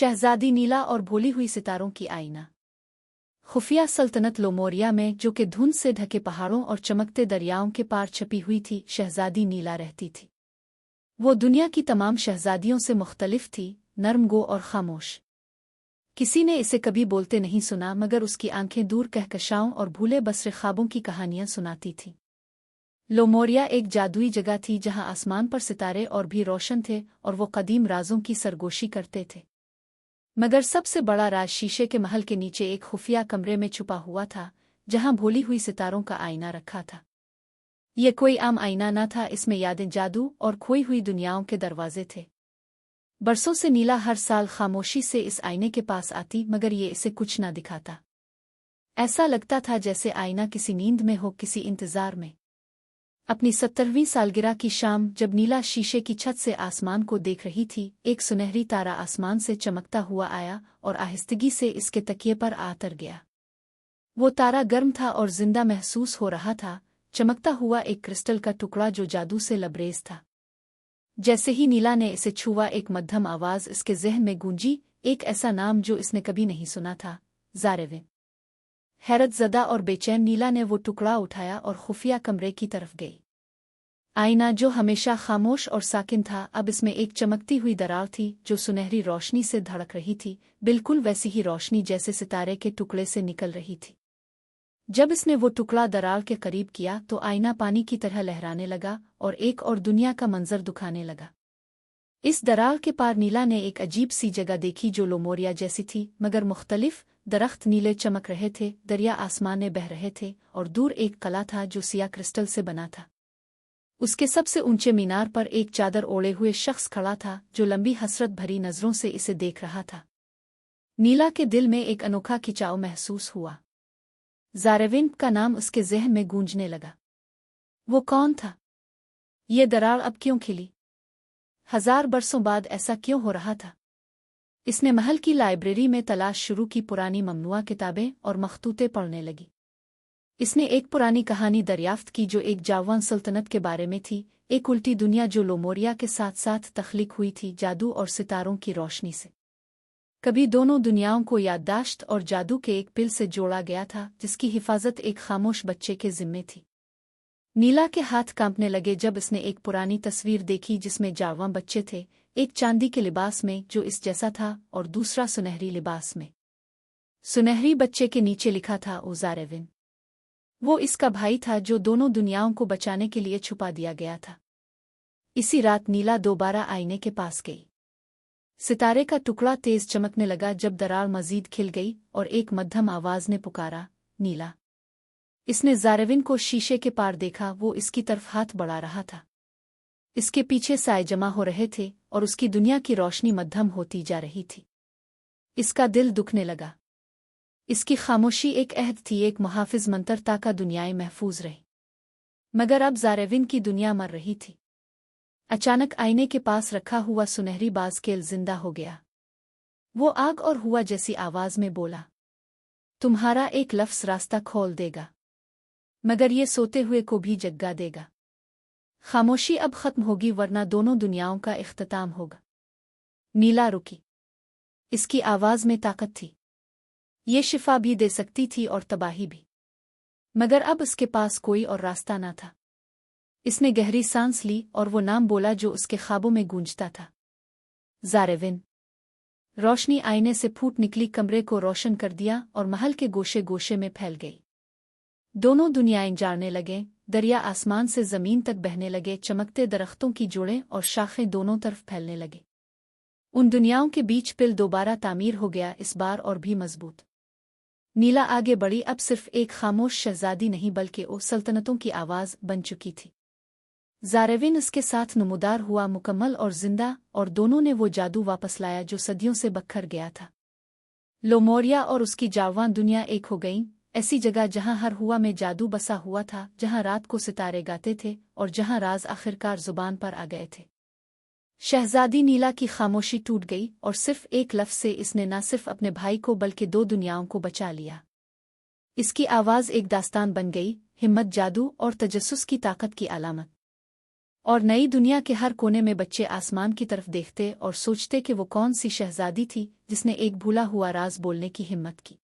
शहजादी नीला और भोली हुई सितारों की आईना। खुफिया सल्तनत लोमोरिया में, जो कि धुंध से ढके पहाड़ों और चमकते दरियाओं के पार छपी हुई थी, शहजादी नीला रहती थी। वो दुनिया की तमाम शहजादियों से मुख्तलिफ थी, नरमगो और खामोश। किसी ने इसे कभी बोलते नहीं सुना, मगर उसकी आंखें दूर कहकशाओं और भूले बसरे ख्वाबों की कहानियां सुनाती थीं। लोमोरिया एक जादुई जगह थी जहां आसमान पर सितारे और भी रोशन थे और वो कदीम राजों की सरगोशी करते थे। मगर सबसे बड़ा राज शीशे के महल के नीचे एक खुफिया कमरे में छुपा हुआ था, जहां भोली हुई सितारों का आईना रखा था। ये कोई आम आईना न था, इसमें यादें, जादू और खोई हुई दुनियाओं के दरवाजे थे। बरसों से नीला हर साल खामोशी से इस आईने के पास आती, मगर ये इसे कुछ न दिखाता। ऐसा लगता था जैसे आईना किसी नींद में हो, किसी इंतजार में। अपनी 70वीं सालगिरह की शाम, जब नीला शीशे की छत से आसमान को देख रही थी, एक सुनहरी तारा आसमान से चमकता हुआ आया और आहिस्तगी से इसके तकिए पर आ तर गया। वो तारा गर्म था और जिंदा महसूस हो रहा था, चमकता हुआ एक क्रिस्टल का टुकड़ा जो जादू से लबरेज था। जैसे ही नीला ने इसे छुआ, एक मध्यम आवाज इसके ज़हन में गूंजी, एक ऐसा नाम जो इसने कभी नहीं सुना था, ज़ारेविन। हैरत ज़दा और बेचैन नीला ने वो टुकड़ा उठाया और खुफिया कमरे की तरफ गई। आईना, जो हमेशा खामोश और साकिन था, अब इसमें एक चमकती हुई दरार थी जो सुनहरी रोशनी से धड़क रही थी, बिल्कुल वैसी ही रोशनी जैसे सितारे के टुकड़े से निकल रही थी। जब इसने वो टुकड़ा दरार के करीब किया तो आईना पानी की तरह लहराने लगा और एक और दुनिया का मंजर दिखाने लगा। इस दरार के पार नीला ने एक अजीब सी जगह देखी जो लोमोरिया जैसी थी, मगर मुख्तलिफ। दरख्त नीले चमक रहे थे, दरिया आसमान में बह रहे थे और दूर एक कला था जो सिया क्रिस्टल से बना था। उसके सबसे ऊंचे मीनार पर एक चादर ओढ़े हुए शख्स खड़ा था, जो लंबी हसरत भरी नजरों से इसे देख रहा था। नीला के दिल में एक अनोखा खिंचाव महसूस हुआ। ज़ारेविन का नाम उसके ज़हन में गूंजने लगा। वो कौन था? ये दरार अब क्यों खिली? 1000 बरसों बाद ऐसा क्यों हो रहा था? इसने महल की लाइब्रेरी में तलाश शुरू की, पुरानी ममनुआ किताबें और मखतूते पढ़ने लगी। इसने एक पुरानी कहानी दरियाफ्त की जो एक जावान सल्तनत के बारे में थी, एक उल्टी दुनिया जो लोमोरिया के साथ साथ तख्लीक हुई थी, जादू और सितारों की रोशनी से। कभी दोनों दुनियाओं को याददाश्त और जादू के एक पिल से जोड़ा गया था, जिसकी हिफाजत एक खामोश बच्चे के जिम्मे थी। नीला के हाथ कांपने लगे जब इसने एक पुरानी तस्वीर देखी जिसमें जावां बच्चे थे, एक चांदी के लिबास में जो इस जैसा था और दूसरा सुनहरी लिबास में। सुनहरी बच्चे के नीचे लिखा था, ओ ज़ारेविन। वो इसका भाई था जो दोनों दुनियाओं को बचाने के लिए छुपा दिया गया था। इसी रात नीला दोबारा आईने के पास गई। सितारे का टुकड़ा तेज चमकने लगा जब दरार मजीद खिल गई और एक मध्यम आवाज ने पुकारा, नीला। इसने ज़ारेविन को शीशे के पार देखा, वो इसकी तरफ हाथ बढ़ा रहा था। इसके पीछे साए जमा हो रहे थे और उसकी दुनिया की रोशनी मध्यम होती जा रही थी। इसका दिल दुखने लगा। इसकी खामोशी एक अहद थी, एक मुहाफिज मंतर ताका दुनियाएं महफूज रही। मगर अब ज़ारेविन की दुनिया मर रही थी। अचानक आईने के पास रखा हुआ सुनहरी बाज़केल जिंदा हो गया। वो आग और हुआ जैसी आवाज में बोला, तुम्हारा एक लफ्ज़ रास्ता खोल देगा, मगर ये सोते हुए को भी जगा देगा। खामोशी अब खत्म होगी, वरना दोनों दुनियाओं का इख्तिताम होगा। नीला रुकी। इसकी आवाज में ताकत थी। ये शिफा भी दे सकती थी और तबाही भी। मगर अब उसके पास कोई और रास्ता न था। इसने गहरी सांस ली और वो नाम बोला जो उसके ख्वाबों में गूंजता था, ज़ारेविन। रोशनी आईने से फूट निकली, कमरे को रोशन कर दिया और महल के गोशे गोशे में फैल गई। दोनों दुनियाएं जाने लगे, दरिया आसमान से जमीन तक बहने लगे, चमकते दरख्तों की जोड़ें और शाखें दोनों तरफ फैलने लगे। उन दुनियाओं के बीच पिल दोबारा तामीर हो गया, इस बार और भी मजबूत। नीला आगे बढ़ी, अब सिर्फ एक खामोश शहजादी नहीं बल्कि वो सल्तनतों की आवाज बन चुकी थी। ज़ारेविन उसके साथ नमूदार हुआ, मुकम्मल और जिंदा, और दोनों ने वो जादू वापस लाया जो सदियों से बखर गया था। लोमोरिया और उसकी जावान दुनिया एक हो गईं, ऐसी जगह जहां हर हुआ में जादू बसा हुआ था, जहां रात को सितारे गाते थे और जहां राज आखिरकार जुबान पर आ गए थे। शहजादी नीला की खामोशी टूट गई और सिर्फ एक लफ्ज़ से इसने न सिर्फ अपने भाई को बल्कि 2 दुनियाओं को बचा लिया। इसकी आवाज़ एक दास्तान बन गई, हिम्मत, जादू और तजस्सुस की ताकत की अलामत। اور نئی دنیا کے ہر کونے میں بچے آسمان کی طرف دیکھتے اور سوچتے کہ وہ کون سی شہزادی تھی جس نے ایک بھولا ہوا راز بولنے کی ہمت کی۔